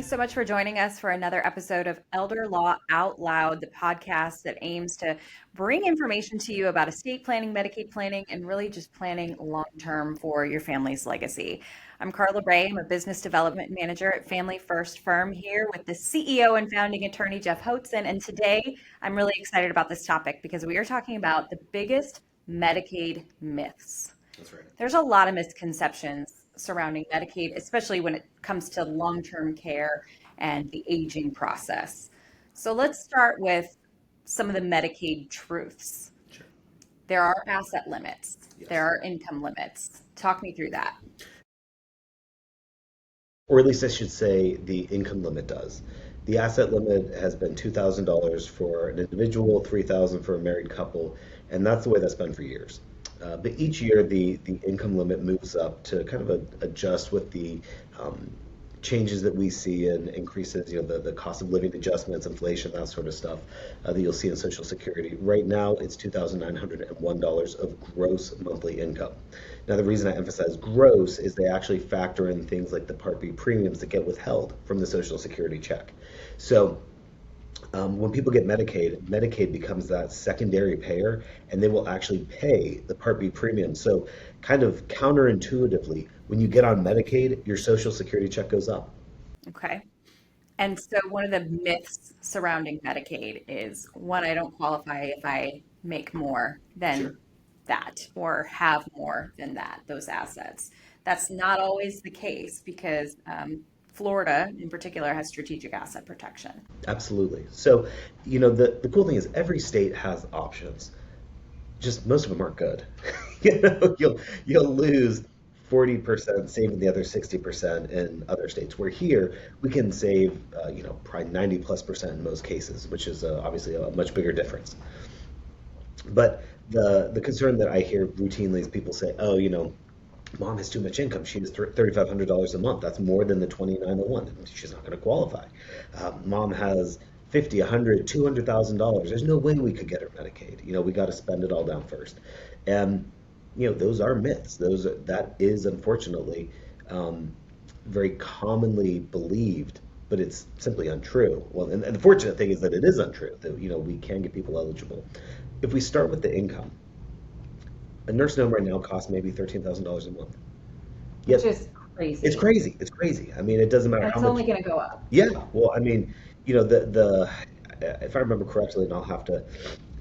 Thanks so much for joining us for another episode of Elder Law Out Loud, the podcast that aims to bring information to you about estate planning, Medicaid planning, and really just planning long term for your family's legacy. I'm Carla Ray. I'm a business development manager at Family First Firm here with the CEO and founding attorney, Geoff Hoatson. And today I'm really excited about this topic because we are talking about the biggest Medicaid myths. That's right. There's a lot of misconceptions surrounding Medicaid, especially when it comes to long-term care and the aging process. So let's start with some of the Medicaid truths. Sure. There are asset limits. Yes. There are income limits. Talk me through that. Or at least I should say the income limit does. The asset limit has been $2,000 for an individual, $3,000 for a married couple, and that's the way that's been for years. But each year the income limit moves up to kind of adjust with the changes that we see and increases, the cost of living adjustments, inflation, that sort of stuff that you'll see in Social Security. Right now, it's $2,901 of gross monthly income. Now, the reason I emphasize gross is they actually factor in things like the Part B premiums that get withheld from the Social Security check. So when people get Medicaid, Medicaid becomes that secondary payer, and they will actually pay the Part B premium. So kind of counterintuitively, when you get on Medicaid, your Social Security check goes up. Okay. And so one of the myths surrounding Medicaid is one, I don't qualify if I make more than Sure. that or have more than that, those assets. That's not always the case because Florida in particular has strategic asset protection. Absolutely. So, the cool thing is every state has options. Just most of them aren't good. You'll lose 40% saving the other 60% in other states. Where here we can save, probably 90+% in most cases, which is obviously a much bigger difference. But the concern that I hear routinely is people say, oh, mom has too much income. She has $3,500 a month. That's more than the 2,901. She's not going to qualify. Mom has 50, 100, $200,000. There's no way we could get her Medicaid. We got to spend it all down first. And those are myths. That is unfortunately very commonly believed, but it's simply untrue. Well, and the fortunate thing is that it is untrue. That we can get people eligible. If we start with the income, a nursing home right now costs maybe $13,000 a month. Yet, which is crazy. It's crazy. It's crazy. I mean, it doesn't matter how much. It's only going to go up. Yeah. Well, I mean, if I remember correctly, and I'll have to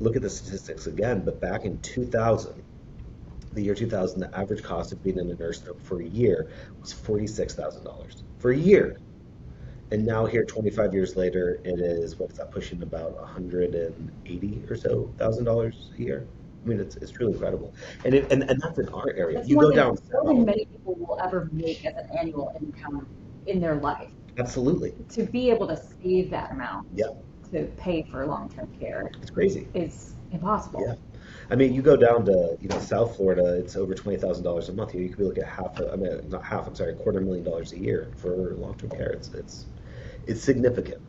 look at the statistics again, but back in 2000, the year 2000, the average cost of being in a nursing home for a year was $46,000 for a year. And now here, 25 years later, it is, what is that, pushing about $180 or so thousand dollars a year. I mean, it's truly incredible, and that's in our area. That's more than many people will ever make as an annual income in their life. Absolutely. To be able to save that amount, yeah, to pay for long-term care, it's crazy. Is impossible. Yeah, I mean, you go down to South Florida, it's over $20,000 a month. You could be looking at $250,000 a year for long-term care. It's significant.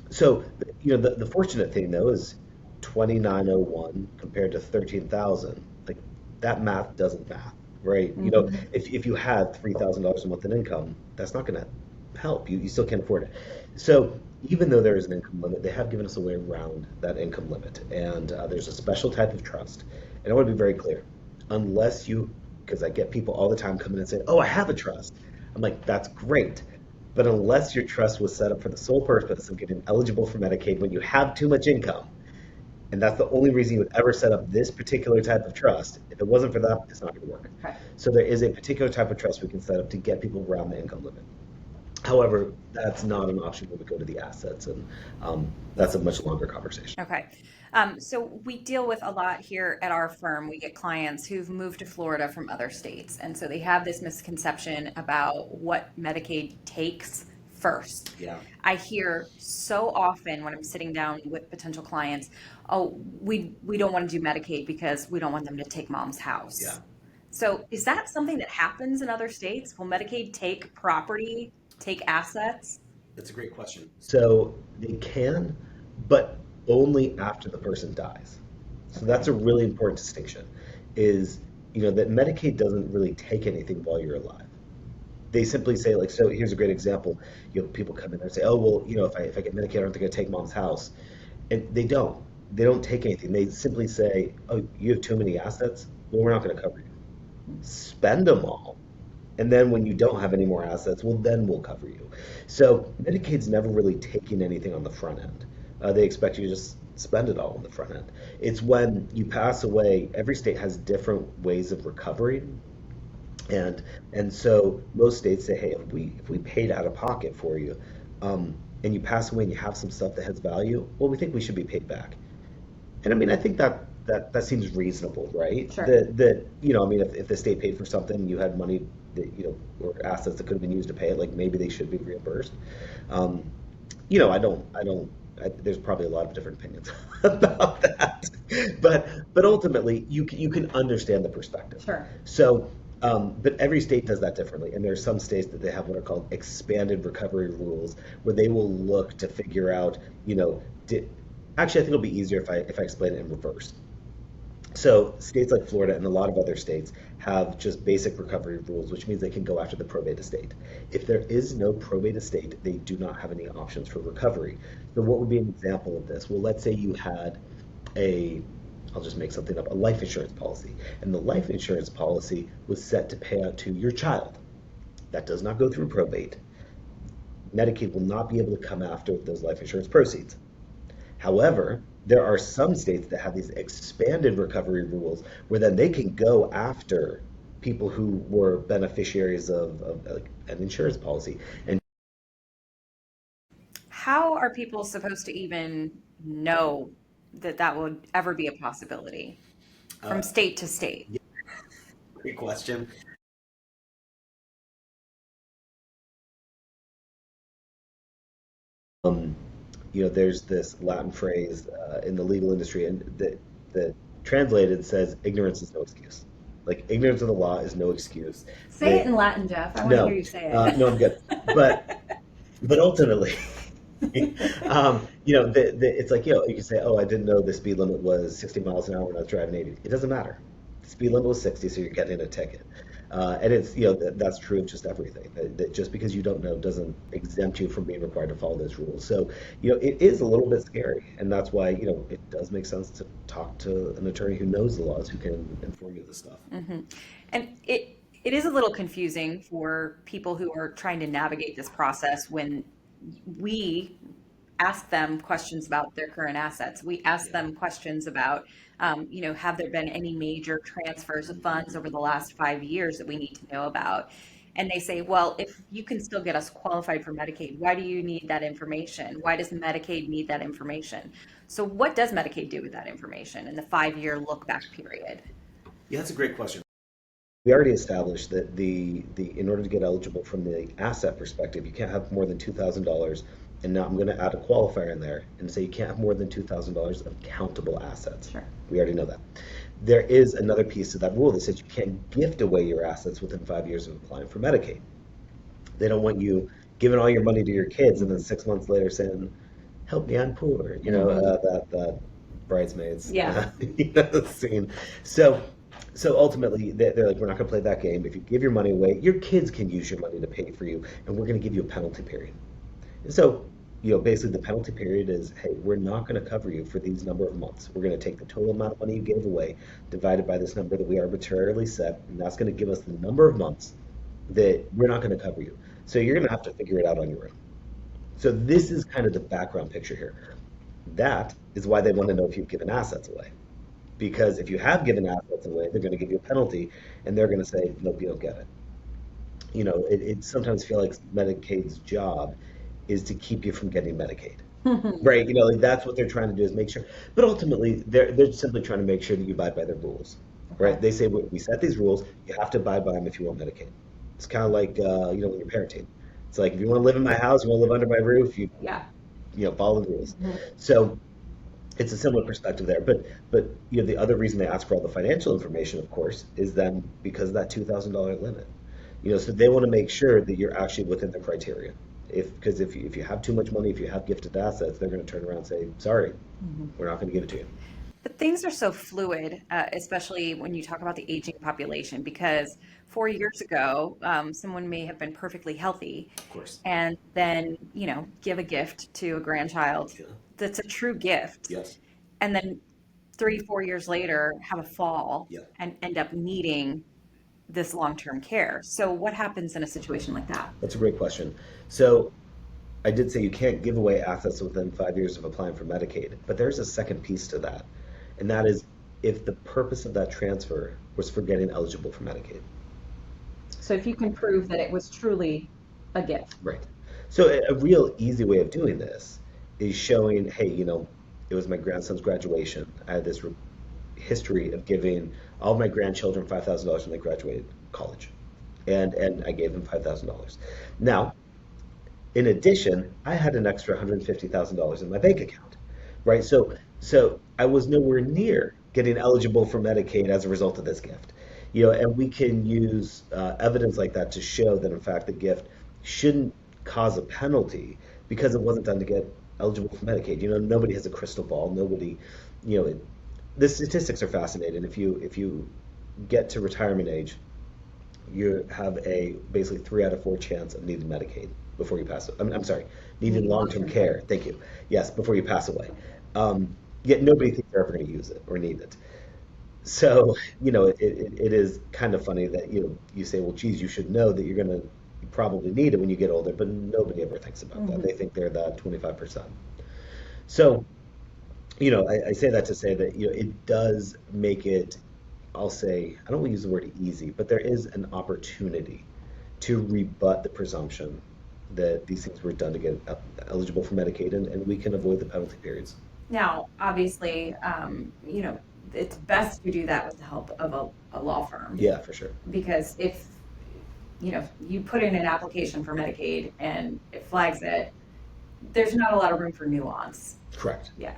So the fortunate thing though is 2,901 compared to 13,000, like that math doesn't math, right? Mm-hmm. If you had $3,000 a month in income, that's not going to help. You still can't afford it. So even though there is an income limit, they have given us a way around that income limit, and there's a special type of trust. And I want to be very clear, because I get people all the time coming and say, "Oh, I have a trust." I'm like, "That's great." But unless your trust was set up for the sole purpose of getting eligible for Medicaid when you have too much income, and that's the only reason you would ever set up this particular type of trust, if it wasn't for that, it's not going to work. Okay. So there is a particular type of trust we can set up to get people around the income limit. However, that's not an option when we go to the assets, and that's a much longer conversation. Okay. So we deal with a lot here at our firm. We get clients who've moved to Florida from other states. And so they have this misconception about what Medicaid takes first. Yeah. I hear so often when I'm sitting down with potential clients, oh, we don't want to do Medicaid because we don't want them to take mom's house. Yeah. So is that something that happens in other states? Will Medicaid take property, take assets? That's a great question. So they can, but only after the person dies. So that's a really important distinction, is that Medicaid doesn't really take anything while you're alive. they simply say like, so here's a great example. People come in there and say, oh well, if I get Medicaid, aren't they going to take mom's house? And they don't. They don't take anything. They simply say, oh, you have too many assets. Well, we're not going to cover you. Spend them all. And then when you don't have any more assets, well, then we'll cover you. So Medicaid's never really taking anything on the front end. They expect you to just spend it all on the front end. It's when you pass away, every state has different ways of recovery. And and so most states say, hey, if we paid out of pocket for you, and you pass away and you have some stuff that has value, well, we think we should be paid back. And I mean, I think that seems reasonable, right? Sure. I mean, if the state paid for something, and you had money that, or assets that could have been used to pay it, like maybe they should be reimbursed. Um, there's probably a lot of different opinions about that, but ultimately, you can understand the perspective. Sure. So, but every state does that differently, and there are some states that they have what are called expanded recovery rules, where they will look to figure out, actually, I think it'll be easier if I explain it in reverse. So states like Florida and a lot of other states have just basic recovery rules, which means they can go after the probate estate. If there is no probate estate, they do not have any options for recovery. So what would be an example of this? Well, let's say you had a, I'll just make something up, a life insurance policy, and the life insurance policy was set to pay out to your child. That does not go through probate. Medicaid will not be able to come after those life insurance proceeds. However, there are some states that have these expanded recovery rules where then they can go after people who were beneficiaries of like, an insurance policy. And How are people supposed to even know that that would ever be a possibility from uh, state to state? yeah, great question. Um, there's this Latin phrase in the legal industry, and that translated says ignorance is no excuse. Like ignorance of the law is no excuse. Say it They in Latin, Jeff. I want to hear no, you say no, I'm good. But it. but ultimately, it's like, you can say, oh, I didn't know the speed limit was 60 miles an hour when I was driving 80. It doesn't matter. The speed limit was 60, so you're getting a ticket. And it's, that's true of just everything. That just because you don't know doesn't exempt you from being required to follow those rules. So, it is a little bit scary. And that's why, it does make sense to talk to an attorney who knows the laws, who can inform you of this stuff. And it is a little confusing for people who are trying to navigate this process when we ask them questions about their current assets. We ask Yeah. them questions about, have there been any major transfers of funds over the last 5 years that we need to know about? And they say, well, if you can still get us qualified for Medicaid, why do you need that information? Why does Medicaid need that information? So, what does Medicaid do with that information in the 5 year look back period? Yeah, that's a great question. We already established that the in order to get eligible from the asset perspective, you can't have more than $2,000. And now I'm going to add a qualifier in there and say you can't have more than $2,000 of countable assets. Sure. We already know that. There is another piece of that rule that says you can't gift away your assets within 5 years of applying for Medicaid. They don't want you giving all your money to your kids and then 6 months later saying, "Help me, I'm poor." That bridesmaids Yeah. scene. So so ultimately, they're like, we're not going to play that game. If you give your money away, your kids can use your money to pay for you, and we're going to give you a penalty period. And so, basically, the penalty period is, hey, we're not going to cover you for these number of months. We're going to take the total amount of money you gave away, divided by this number that we arbitrarily set, and that's going to give us the number of months that we're not going to cover you. So you're going to have to figure it out on your own. So this is kind of the background picture here. That is why they want to know if you've given assets away. Because if you have given assets away, they're going to give you a penalty, and they're going to say, nope, you don't get it. It sometimes feels like Medicaid's job is to keep you from getting Medicaid, right? Like that's what they're trying to do is make sure. But ultimately, they're simply trying to make sure that you abide by their rules, Okay. right? They say we set these rules, you have to abide by them if you want Medicaid. It's kind of like when you're parenting. It's like if you want to live in my house, you want to live under my roof, you Yeah. follow the rules. So it's a similar perspective there. But the other reason they ask for all the financial information, of course, is then because of that $2,000 limit. So they want to make sure that you're actually within the criteria. Because if you have too much money, if you have gifted assets, they're going to turn around and say, sorry, we're not going to give it to you. But things are so fluid, especially when you talk about the aging population, because 4 years ago, someone may have been perfectly healthy Of course. and then, give a gift to a grandchild Yeah. that's a true gift. Yes. And then 3, 4 years later, have a fall Yeah. and end up needing this long-term care. So what happens in a situation like that? That's a great question. So I did say you can't give away assets within 5 years of applying for Medicaid, but there's a second piece to that, and that is if the purpose of that transfer was for getting eligible for Medicaid. So if you can prove that it was truly a gift. Right. So a real easy way of doing this is showing, hey, it was my grandson's graduation. I had this history of giving all of my grandchildren $5,000 when they graduated college, and I gave them $5,000. Now, in addition, I had an extra $150,000 in my bank account, right? So I was nowhere near getting eligible for Medicaid as a result of this gift. And we can use evidence like that to show that in fact the gift shouldn't cause a penalty because it wasn't done to get eligible for Medicaid. Nobody has a crystal ball. Nobody, the statistics are fascinating. If you get to retirement age, you have a basically 3 out of 4 chance of needing Medicaid before you pass. I'm sorry, needing long-term care. Thank you. Yes, before you pass away. Yet nobody thinks they're ever going to use it or need it. So, it is kind of funny that you say, well, geez, you should know that you're going to probably need it when you get older, but nobody ever thinks about that. Mhm. They think they're that 25%. So, I say that to say that, it does make it, I'll say, I don't want to use the word easy, but there is an opportunity to rebut the presumption that these things were done to get eligible for Medicaid, and we can avoid the penalty periods. Now, obviously, it's best to do that with the help of a law firm Yeah, for sure. because if you put in an application for Medicaid and it flags it, there's not a lot of room for nuance. Correct. Yeah.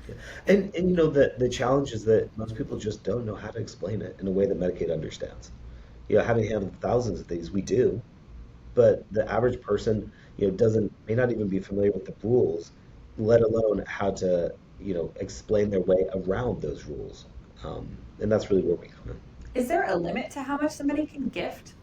Yeah. And the challenge is that most people just don't know how to explain it in a way that Medicaid understands. Having handled thousands of these, we do, but the average person, doesn't may not even be familiar with the rules, let alone how to, explain their way around those rules. And that's really where we come in. Is there a limit to how much somebody can gift?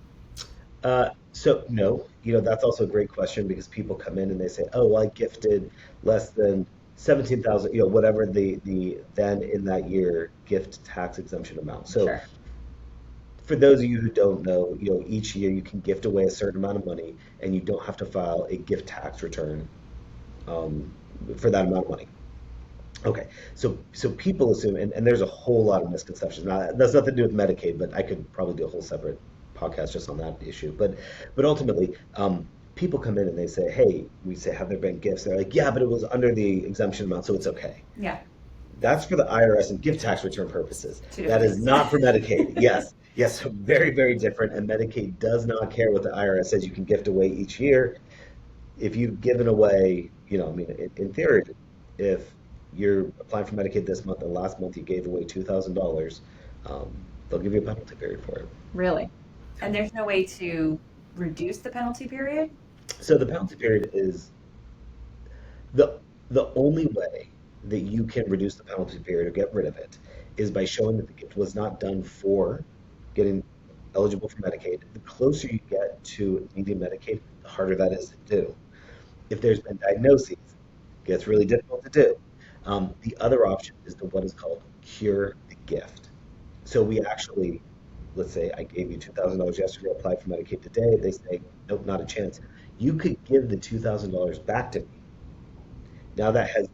So no, that's also a great question because people come in and they say, "Oh, well, I gifted less than 17,000, whatever the then in that year gift tax exemption amount." So Sure. for those of you who don't know, each year you can gift away a certain amount of money and you don't have to file a gift tax return um, for that amount of money. Okay, so people assume, and there's a whole lot of misconceptions. Now, that's nothing to do with Medicaid, but I could probably do a whole separate podcast just on that issue. But ultimately, people come in and they say, "Hey," we say, "Have there been gifts?" They're like, "Yeah, but it was under the exemption amount, so it's okay." Yeah. That's for the IRS and gift tax return purposes. Two That different is things. not for Medicaid. Yes, yes, very, very different. And Medicaid does not care what the IRS says you can gift away each year. If you've given away, I mean, in theory, if you're applying for Medicaid this month and last month you gave away $2,000, um, they'll give you a penalty period for it. Really? And there's no way to reduce the penalty period? So the penalty period is the the only way that you can reduce the penalty period or get rid of it is by showing that the gift was not done for getting eligible for Medicaid. The closer you get to needing Medicaid, the harder that is to do. If there's been diagnoses, it gets really difficult to do. The other option is to what is called cure the gift. So we actually, let's say I gave you $2,000 yesterday, applied for Medicaid today. They say, nope, not a chance. You could give the $2,000 back to me. Now that has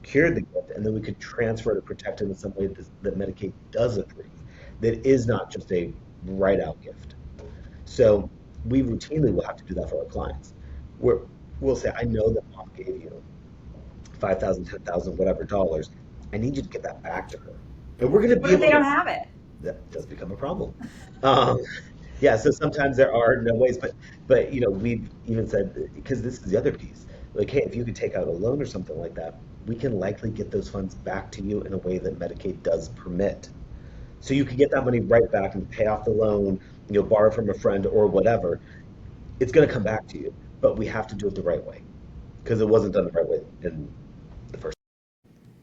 cured the gift, and then we could transfer to protect it in some way that Medicaid does approve. That is not just a write-out gift. So we routinely will have to do that for our clients. Where we'll say, I know that mom gave you 5,000, 10,000, whatever dollars. I need you to get that back to her. And we're going to What be if able they don't to, have it? that does become a problem. Um, yeah, so sometimes there are no ways, but we've even said, because this is the other piece, like, hey, if you could take out a loan or something like that, we can likely get those funds back to you in a way that Medicaid does permit. So you could get that money right back and pay off the loan, borrow from a friend or whatever. It's going to come back to you, but we have to do it the right way because it wasn't done the right way in the first.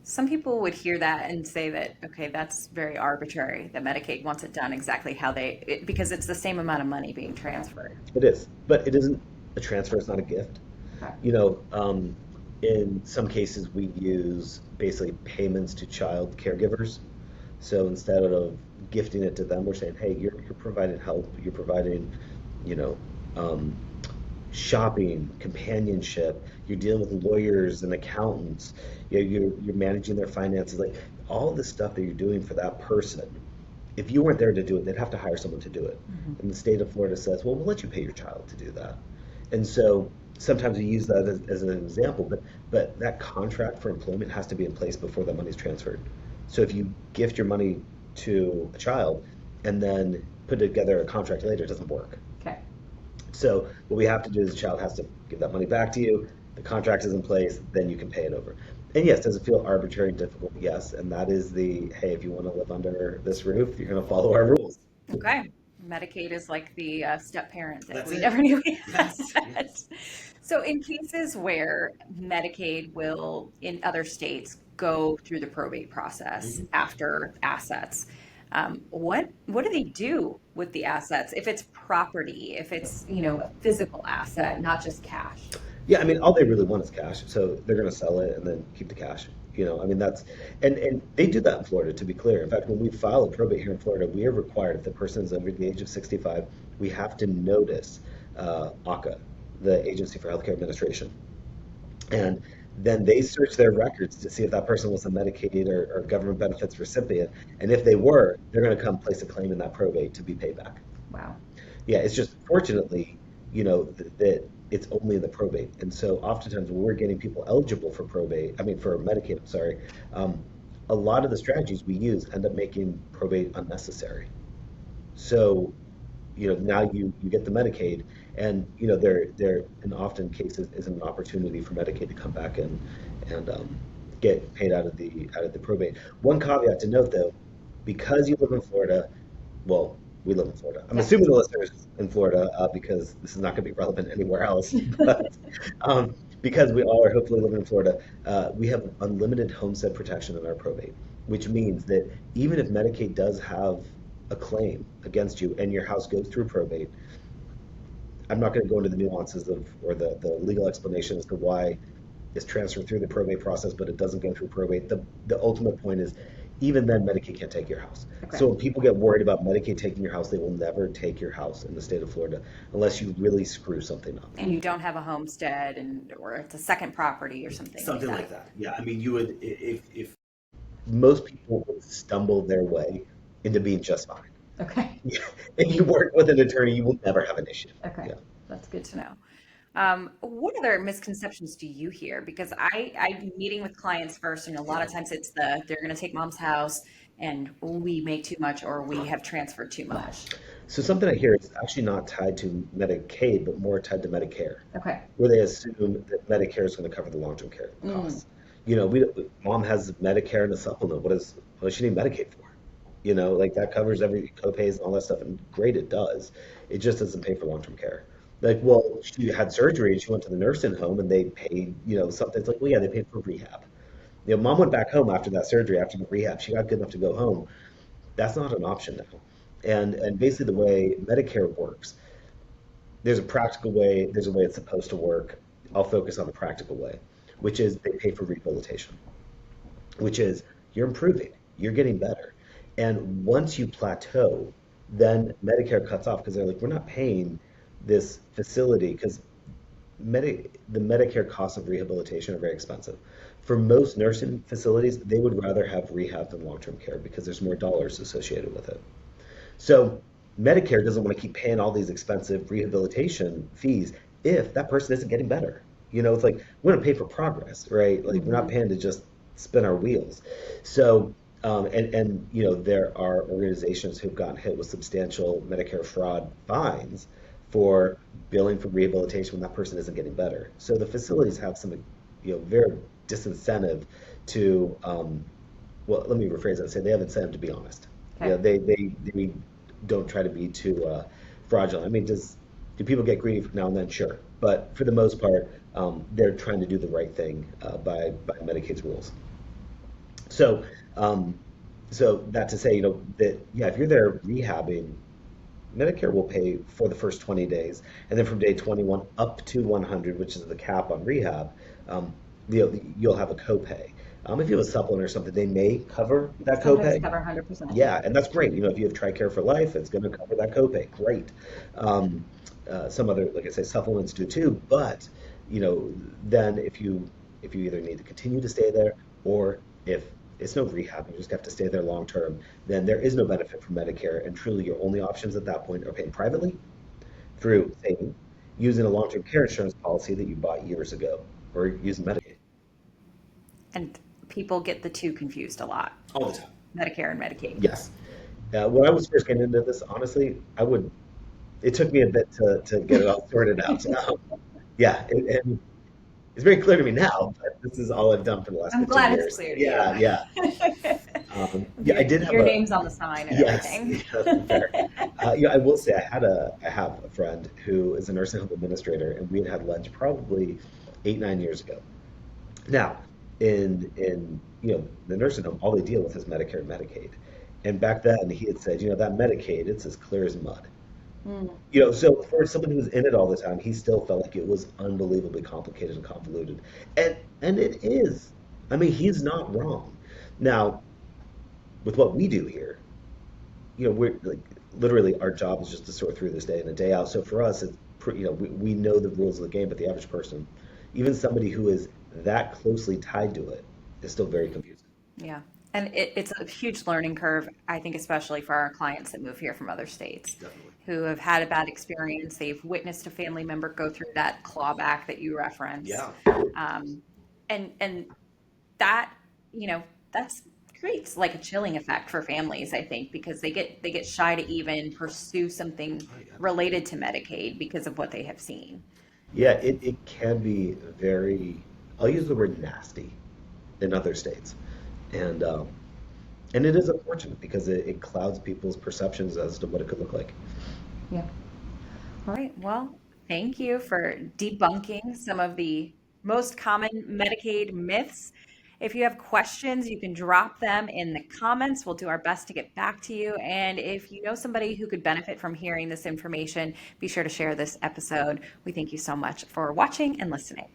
Some people would hear that and say that, okay, that's very arbitrary, that Medicaid wants it done exactly how because it's the same amount of money being transferred. It is, but it isn't a transfer. It's not a gift. Okay. You know, in some cases, we use basically payments to child caregivers. So instead of gifting it to them, we're saying, hey, you're providing help, you're providing, you know, um, shopping, companionship, you're dealing with lawyers and accountants, you're managing their finances, like all the stuff that you're doing for that person. If you weren't there to do it, they'd have to hire someone to do it. Mhm. And the state of Florida says, well, we'll let you pay your child to do that. And so sometimes we use that as an example, but that contract for employment has to be in place before that money's transferred. So if you gift your money to a child and then put together a contract later, it doesn't work. Okay. So what we have to do is the child has to give that money back to you. The contract is in place, then you can pay it over. And yes, does it feel arbitrary and difficult? Yes. And that is the, hey, if you want to live under this roof, you're going to follow our rules. Okay. Medicaid is like the step parent that That's we it. never knew we had. Yes. Yes. So, in cases where Medicaid will, in other states, go through the probate process Mhm. after assets, what do they do with the assets? If it's property, if it's a physical asset, not just cash. Yeah, I mean, all they really want is cash, so they're going to sell it and then keep the cash. I mean, and they do that in Florida, to be clear. In fact, when we file a probate here in Florida, we are required, if the person is over the age of 65, we have to notice ACA, the Agency for Healthcare Administration. And then they search their records to see if that person was a Medicaid or government benefits recipient. And if they were, they're going to come place a claim in that probate to be paid back. Wow. Yeah, it's just fortunately, that it's only in the probate. And so oftentimes when we're getting people eligible for probate, I mean for Medicaid, I'm sorry, a lot of the strategies we use end up making probate unnecessary. So, now you get the Medicaid and there in often cases isn't an opportunity for Medicaid to come back and get paid out of the probate. One caveat to note though, because you live in Florida, well, we live in Florida. I'm Yeah. assuming the listeners in Florida because this is not going to be relevant anywhere else. But because we all are hopefully living in Florida, we have unlimited homestead protection in our probate, which means that even if Medicaid does have a claim against you and your house goes through probate, I'm not going to go into the nuances of or the legal explanation as to why it's transferred through the probate process, but it doesn't go through probate. The ultimate point is even then Medicaid can't take your house. Okay. So when people get worried about Medicaid taking your house, they will never take your house in the state of Florida unless you really screw something up. And you don't have a homestead or it's a second property or something Something like like that. that. Yeah, I mean, you would if most people would stumble their way into being just fine. Okay. If you work with an attorney, you will never have an issue. Okay. Yeah. That's good to know. What other misconceptions do you hear? Because I'm meeting with clients first, and a lot of times they're going to take mom's house, and we make too much, or we have transferred too much. So something I hear is actually not tied to Medicaid, but more tied to Medicare, Okay. where they assume that Medicare is going to cover the long-term care Mm. costs. Mom has Medicare and a supplement. What does she need Medicaid for? Like that covers every copays and all that stuff, and great, it does. It just doesn't pay for long-term care. Like, well, she had surgery and she went to the nursing home and they paid, something. It's like, well, yeah, they paid for rehab. Mom went back home after that surgery, after the rehab. She got good enough to go home. That's not an option now. And basically the way Medicare works, there's a way it's supposed to work. I'll focus on the practical way, which is they pay for rehabilitation, which is you're improving, you're getting better. And once you plateau, then Medicare cuts off because they're like, we're not paying this facility because the Medicare costs of rehabilitation are very expensive. For most nursing facilities, they would rather have rehab than long-term care because there's more dollars associated with it. So Medicare doesn't want to keep paying all these expensive rehabilitation fees if that person isn't getting better. It's like we're going to pay for progress, right? Like we're not Mhm. paying to just spin our wheels. So, and there are organizations who've gotten hit with substantial Medicare fraud fines for billing for rehabilitation when that person isn't getting better. So the facilities have some, very disincentive to, well, let me rephrase that and say they have incentive to be honest. Okay. They don't try to be too fraudulent. I mean, do people get greedy now and then? Sure, but for the most part, they're trying to do the right thing by Medicaid's rules. So, um, so that to say, that yeah, if you're there rehabbing, Medicare will pay for the first 20 days, and then from day 21 up to 100, which is the cap on rehab, um, you'll have a copay. If you have a supplement or something, they may cover that Sometimes copay. cover 100%. Yeah, and that's great. If you have TRICARE for life, it's going to cover that copay. Great. Um, some other, like I say, supplements do too. But you know, then if you either need to continue to stay there, or if it's no rehab, you just have to stay there long term, then there is no benefit from Medicare, and truly your only options at that point are paying privately through saving, using a long-term care insurance policy that you bought years ago, or using Medicaid And people get the two confused a lot, all the time. Medicare and Medicaid. Yes. When I was first getting into this, honestly, it took me a bit to get it all sorted out. Yeah, and it's very clear to me now, but this is all I've done for the last I'm 15 glad it's years. clear to you. Yeah, yeah. Yeah, I did have Your a, name's on the sign and yes, everything. fair. I will say I have a friend who is a nursing home administrator, and we had lunch probably 8, 9 years ago. Now, in the nursing home, all they deal with is Medicare and Medicaid. And back then, he had said, that Medicaid, it's as clear as mud. Mm. So for someone who was in it all the time, he still felt like it was unbelievably complicated and convoluted. And it is. I mean, he's not wrong. Now, with what we do here, we're like literally our job is just to sort through this day in and day out. So for us, we know the rules of the game, but the average person, even somebody who is that closely tied to it, is still very confused. Yeah. And it's a huge learning curve, I think, especially for our clients that move here from other states Definitely. who have had a bad experience. They've witnessed a family member go through that clawback that you referenced. Yeah. Um, and that, you know, that's creates like a chilling effect for families, I think, because they get shy to even pursue something Oh, yeah. related to Medicaid because of what they have seen. Yeah, it can be very, I'll use the word nasty in other states. And and it is unfortunate because it clouds people's perceptions as to what it could look like. Yeah. All right. Well, thank you for debunking some of the most common Medicaid myths. If you have questions, you can drop them in the comments. We'll do our best to get back to you. And if you know somebody who could benefit from hearing this information, be sure to share this episode. We thank you so much for watching and listening.